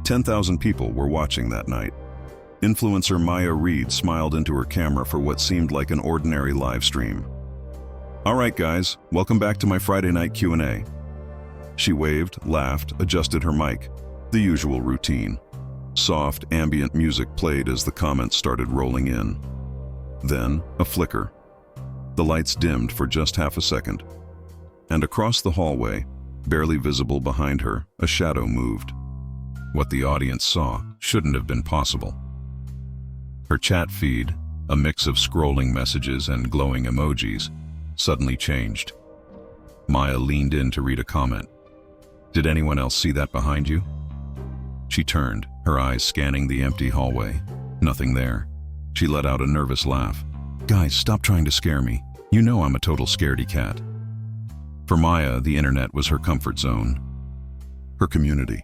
10,000 people were watching that night. Influencer Maya Reid smiled into her camera for what seemed like an ordinary live stream. "All right, guys, welcome back to my Friday night Q&A." She waved, laughed, adjusted her mic. The usual routine. Soft, ambient music played as the comments started rolling in. Then, a flicker. The lights dimmed for just half a second. And across the hallway, barely visible behind her, a shadow moved. What the audience saw shouldn't have been possible. Her chat feed, a mix of scrolling messages and glowing emojis, suddenly changed. Maya leaned in to read a comment. "Did anyone else see that behind you?" She turned, her eyes scanning the empty hallway. Nothing there. She let out a nervous laugh. "Guys, stop trying to scare me. You know I'm a total scaredy cat." For Maya, the internet was her comfort zone, her community.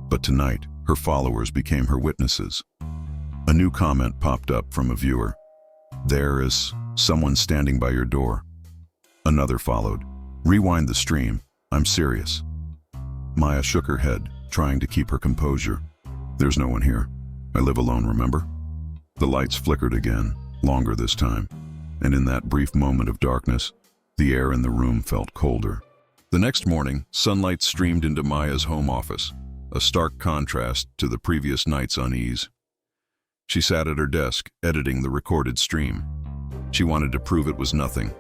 But tonight, her followers became her witnesses. A new comment popped up from a viewer. "There is someone standing by your door." Another followed. "Rewind the stream. I'm serious." Maya shook her head, trying to keep her composure. "There's no one here. I live alone, remember?" The lights flickered again, longer this time, and in that brief moment of darkness, the air in the room felt colder. The next morning, sunlight streamed into Maya's home office, a stark contrast to the previous night's unease. She sat at her desk, editing the recorded stream. She wanted to prove it was nothing,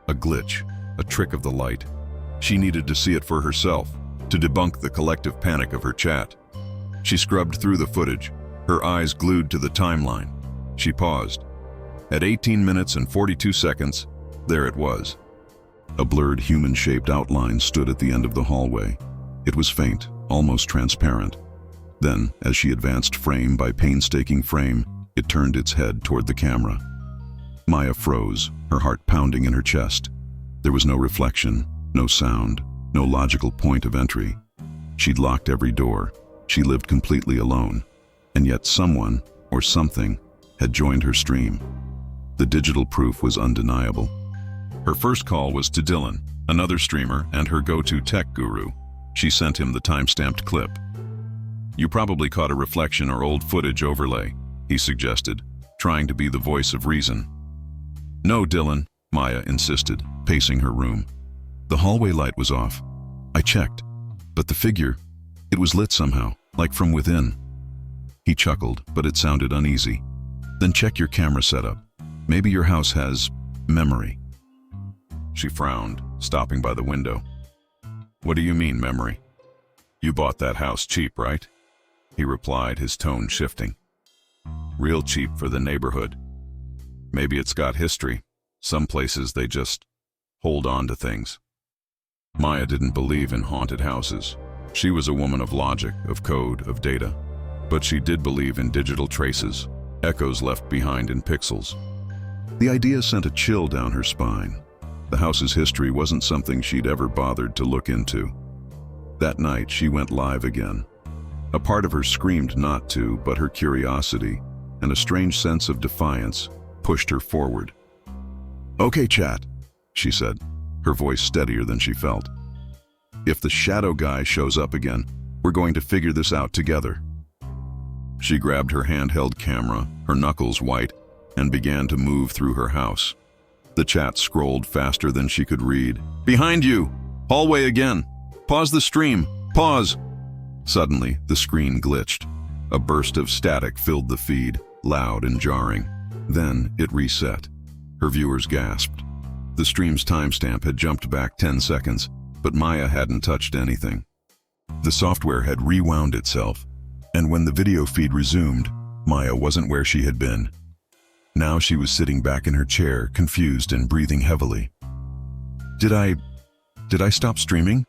a glitch, a trick of the light. She needed to see it for herself, to debunk the collective panic of her chat. She scrubbed through the footage, her eyes glued to the timeline. She paused. At 18 minutes and 42 seconds, there it was. A blurred human-shaped outline stood at the end of the hallway. It was faint, almost transparent. Then, as she advanced frame by painstaking frame, it turned its head toward the camera. Maya froze, her heart pounding in her chest. There was no reflection, no sound, no logical point of entry. She'd locked every door. She lived completely alone. And yet someone, or something, had joined her stream. The digital proof was undeniable. Her first call was to Dylan, another streamer and her go-to tech guru. She sent him the time-stamped clip. "You probably caught a reflection or old footage overlay," he suggested, trying to be the voice of reason. "No, Dylan," Maya insisted, pacing her room. "The hallway light was off. I checked, but the figure, it was lit somehow, like from within." He chuckled, but it sounded uneasy. "Then check your camera setup. Maybe your house has memory." She frowned, stopping by the window. "What do you mean, memory? You bought that house cheap, right?" He replied, his tone shifting. "Real cheap for the neighborhood. Maybe it's got history. Some places they just hold on to things." Maya didn't believe in haunted houses. She was a woman of logic, of code, of data. But she did believe in digital traces, echoes left behind in pixels. The idea sent a chill down her spine. The house's history wasn't something she'd ever bothered to look into. That night, she went live again. A part of her screamed not to, but her curiosity and a strange sense of defiance pushed her forward. "Okay, chat," she said, her voice steadier than she felt. "If the shadow guy shows up again, we're going to figure this out together." She grabbed her handheld camera, her knuckles white, and began to move through her house. The chat scrolled faster than she could read. "Behind you! Hallway again! Pause the stream! Pause!" Suddenly, the screen glitched. A burst of static filled the feed, loud and jarring. Then it reset. Her viewers gasped. The stream's timestamp had jumped back 10 seconds, but Maya hadn't touched anything. The software had rewound itself, and when the video feed resumed, Maya wasn't where she had been. Now she was sitting back in her chair, confused and breathing heavily. Did I stop streaming?"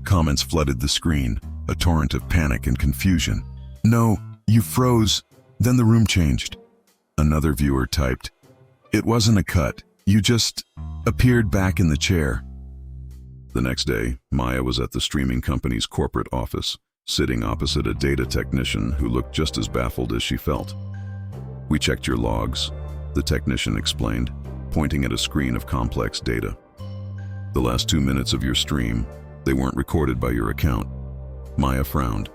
Comments flooded the screen, a torrent of panic and confusion. "No, you froze. Then the room changed." Another viewer typed, "It wasn't a cut. You just appeared back in the chair." The next day, Maya was at the streaming company's corporate office, sitting opposite a data technician who looked just as baffled as she felt. "We checked your logs," the technician explained, pointing at a screen of complex data. "The last 2 minutes of your stream, they weren't recorded by your account." Maya frowned.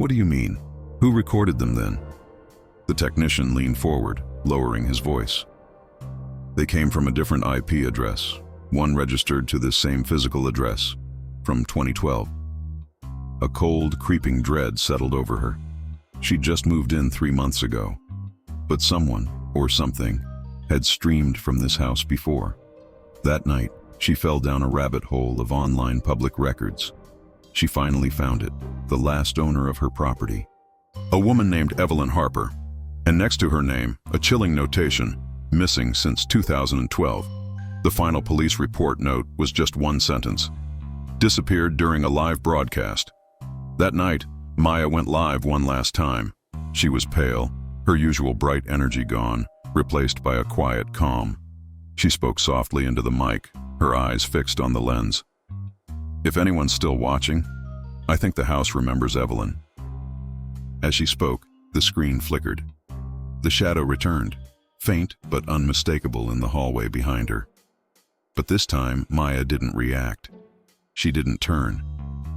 What do you mean? Who recorded them then? The technician leaned forward, lowering his voice. They came from a different IP address, one registered to this same physical address, from 2012. A cold, creeping dread settled over her. She'd just moved in 3 months ago. But someone, or something, had streamed from this house before. That night, she fell down a rabbit hole of online public records. She finally found it, the last owner of her property. A woman named Evelyn Harper, and next to her name, a chilling notation, missing since 2012. The final police report note was just one sentence. Disappeared during a live broadcast. That night, Maya went live one last time. She was pale, her usual bright energy gone, replaced by a quiet calm. She spoke softly into the mic, her eyes fixed on the lens. If anyone's still watching, I think the house remembers Evelyn. As she spoke, the screen flickered. The shadow returned, faint but unmistakable in the hallway behind her. But this time, Maya didn't react. She didn't turn.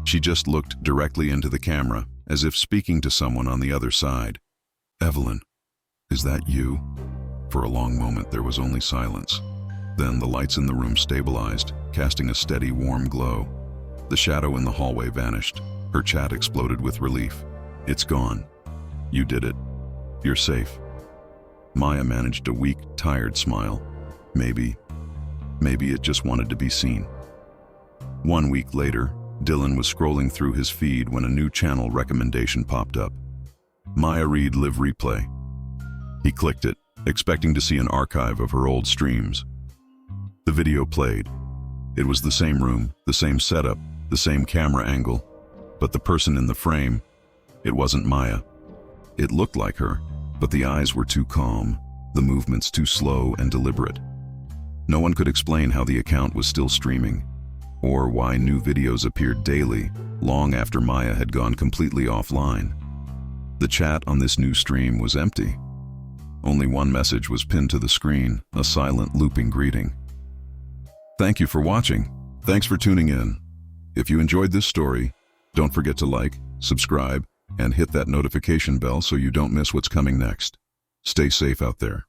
She just looked directly into the camera, as if speaking to someone on the other side. Evelyn, is that you? For a long moment, there was only silence. Then the lights in the room stabilized, casting a steady, warm glow. The shadow in the hallway vanished. Her chat exploded with relief. It's gone. You did it. You're safe. Maya managed a weak, tired smile. Maybe it just wanted to be seen. 1 week later, Dylan was scrolling through his feed when a new channel recommendation popped up. Maya Reid Live Replay. He clicked it, expecting to see an archive of her old streams. The video played. It was the same room, the same setup, the same camera angle, but the person in the frame, it wasn't Maya. It looked like her, but the eyes were too calm, the movements too slow and deliberate. No one could explain how the account was still streaming, or why new videos appeared daily, long after Maya had gone completely offline. The chat on this new stream was empty. Only one message was pinned to the screen, a silent, looping greeting. Thank you for watching. Thanks for tuning in. If you enjoyed this story, don't forget to like, subscribe, and hit that notification bell so you don't miss what's coming next. Stay safe out there.